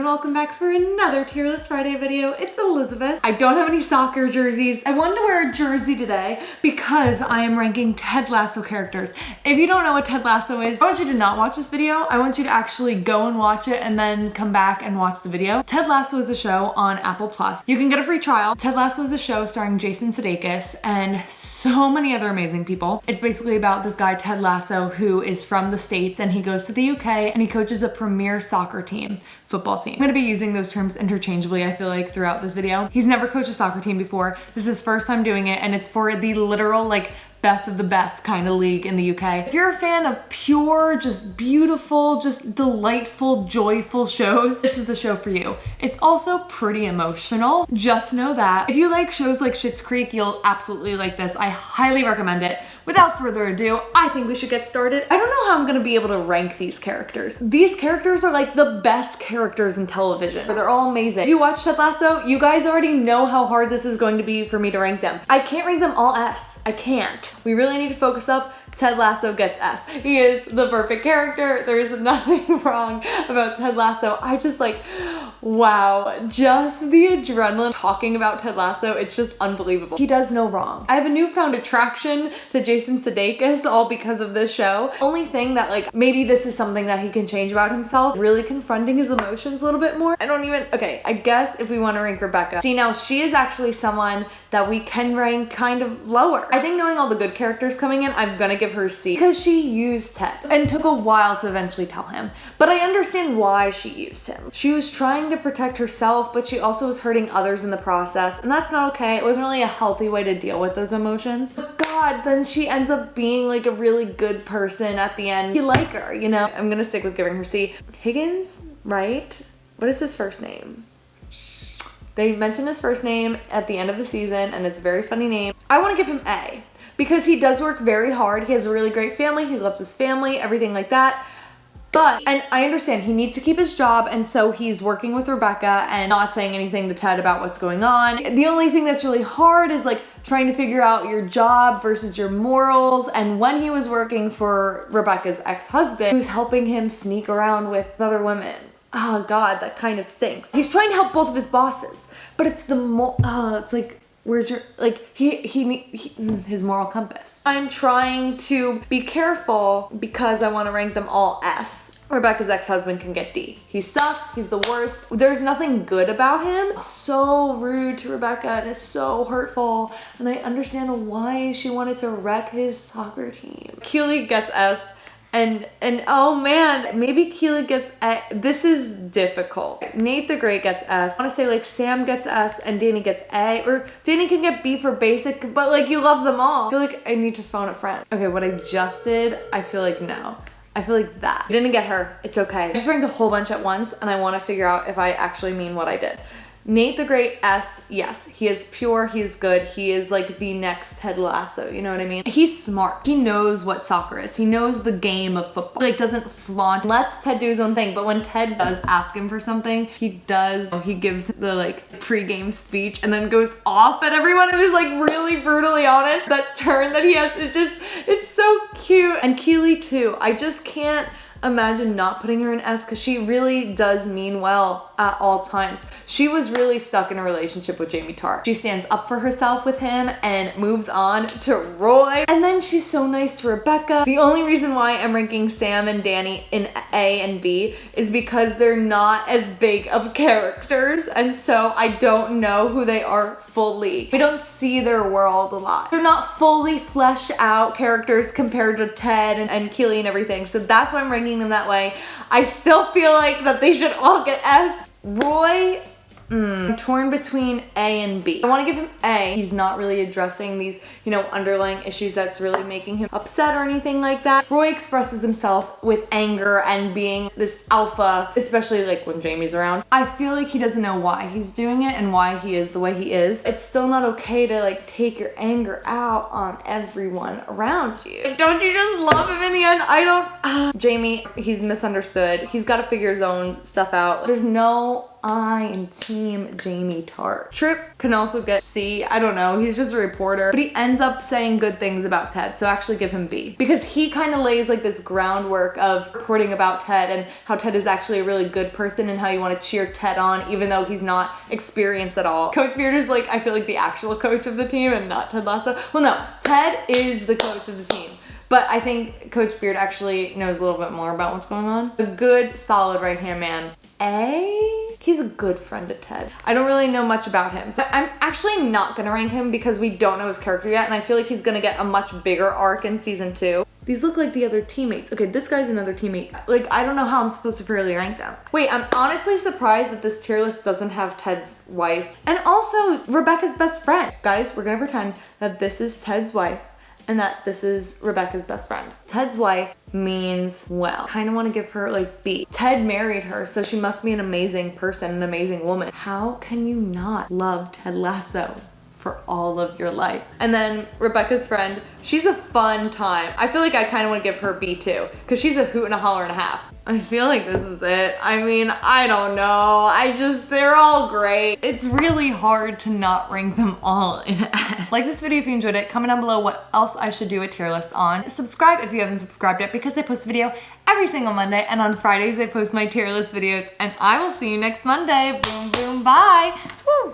and welcome back for another Tier List Friday video. It's Elizabeth. I don't have any soccer jerseys. I wanted to wear a jersey today because I am ranking Ted Lasso characters. If you don't know what Ted Lasso is, I want you to not watch this video. I want you to actually go and watch it and then come back and watch the video. Ted Lasso is a show on Apple Plus. You can get a free trial. Ted Lasso is a show starring Jason Sudeikis and so many other amazing people. It's basically about this guy, Ted Lasso, who is from the States, and he goes to the UK and he coaches a premier soccer team, football team. I'm gonna be using those terms interchangeably, I feel like, throughout this video. He's never coached a soccer team before. This is his first time doing it, and it's for the literal, like, best of the best kind of league in the UK. If you're a fan of pure, just beautiful, just delightful, joyful shows, this is the show for you. It's also pretty emotional. Just know that. If you like shows like Schitt's Creek, you'll absolutely like this. I highly recommend it. Without further ado, I think we should get started. I don't know how I'm gonna be able to rank these characters. These characters are like the best characters in television. They're all amazing. If you watch Ted Lasso, you guys already know how hard this is going to be for me to rank them. I can't rank them all S. I can't. We really need to focus up. Ted Lasso gets S. He is the perfect character. There is nothing wrong about Ted Lasso. I just like, wow, just the adrenaline talking about Ted Lasso, it's just unbelievable. He does no wrong. I have a newfound attraction to Jason Sudeikis all because of this show. Only thing that, like, maybe this is something that he can change about himself, really confronting his emotions a little bit more. Okay, I guess if we want to rank Rebecca. See, now she is actually someone that we can rank kind of lower. I think knowing all the good characters coming in, I'm gonna give her a C because she used Ted and took a while to eventually tell him. But I understand why she used him. She was trying to protect herself, but she also was hurting others in the process, and that's not okay. It wasn't really a healthy way to deal with those emotions. But God, then she ends up being like a really good person at the end. You like her, you know? I'm gonna stick with giving her C. Higgins, right? What is his first name? They mention his first name at the end of the season, and it's a very funny name. I want to give him A because he does work very hard. He has a really great family. He loves his family, everything like that. But, and I understand he needs to keep his job, and so he's working with Rebecca and not saying anything to Ted about what's going on. The only thing that's really hard is like trying to figure out your job versus your morals. And when he was working for Rebecca's ex-husband, he was helping him sneak around with other women. Oh God, that kind of stinks. He's trying to help both of his bosses, but it's it's like, where's your, like, his moral compass. I'm trying to be careful because I want to rank them all S. Rebecca's ex-husband can get D. He sucks, he's the worst. There's nothing good about him. So rude to Rebecca and is so hurtful. And I understand why she wanted to wreck his soccer team. Keely gets S. And oh man, maybe Keely gets A. This is difficult. Nate the Great gets S. I want to say like Sam gets S and Danny gets A, or Danny can get B for basic, but like you love them all. I feel like I need to phone a friend. Okay, what I just did, I feel like no. I feel like that. I didn't get her, it's okay. I just ranked a whole bunch at once and I want to figure out if I actually mean what I did. Nate the Great, S, yes. He is pure, he is good, he is like the next Ted Lasso, you know what I mean? He's smart. He knows what soccer is. He knows the game of football. Like, doesn't flaunt, lets Ted do his own thing, but when Ted does ask him for something, he gives the like pre-game speech and then goes off at everyone and is like really brutally honest. That turn that he has, it's so cute. And Keely too. I just can't imagine not putting her in S because she really does mean well at all times. She was really stuck in a relationship with Jamie Tartt. She stands up for herself with him and moves on to Roy. And then she's so nice to Rebecca. The only reason why I'm ranking Sam and Danny in A and B is because they're not as big of characters, and so I don't know who they are fully. We don't see their world a lot. They're not fully fleshed out characters compared to Ted and Keely and everything, so that's why I'm ranking them that way. I still feel like that they should all get S. Roy, I'm torn between A and B. I want to give him A. He's not really addressing these, you know, underlying issues that's really making him upset or anything like that. Roy expresses himself with anger and being this alpha, especially like when Jamie's around. I feel like he doesn't know why he's doing it and why he is the way he is. It's still not okay to like take your anger out on everyone around you. Don't you just love him in the end? I don't Jamie, he's misunderstood. He's got to figure his own stuff out. There's no I in Team Jamie Tart. Trip can also get C. I don't know. He's just a reporter. But he ends up saying good things about Ted. So actually give him B. Because he kind of lays like this groundwork of reporting about Ted and how Ted is actually a really good person and how you want to cheer Ted on even though he's not experienced at all. Coach Beard is like, I feel like the actual coach of the team and not Ted Lasso. Well, no. Ted is the coach of the team. But I think Coach Beard actually knows a little bit more about what's going on. A good, solid right-hand man. A? He's a good friend to Ted. I don't really know much about him. So I'm actually not gonna rank him because we don't know his character yet, and I feel like he's gonna get a much bigger arc in season 2. These look like the other teammates. Okay, this guy's another teammate. Like, I don't know how I'm supposed to fairly rank them. Wait, I'm honestly surprised that this tier list doesn't have Ted's wife. And also, Rebecca's best friend. Guys, we're gonna pretend that this is Ted's wife and that this is Rebecca's best friend. Ted's wife means well. Kind of want to give her like B. Ted married her, so she must be an amazing person, an amazing woman. How can you not love Ted Lasso for all of your life? And then Rebecca's friend, she's a fun time. I feel like I kind of want to give her B too, because she's a hoot and a holler and a half. I feel like this is it. I mean, I don't know. They're all great. It's really hard to not rank them all in S. Like this video if you enjoyed it. Comment down below what else I should do a tier list on. Subscribe if you haven't subscribed yet because I post a video every single Monday, and on Fridays I post my tier list videos, and I will see you next Monday. Boom, boom, bye. Woo.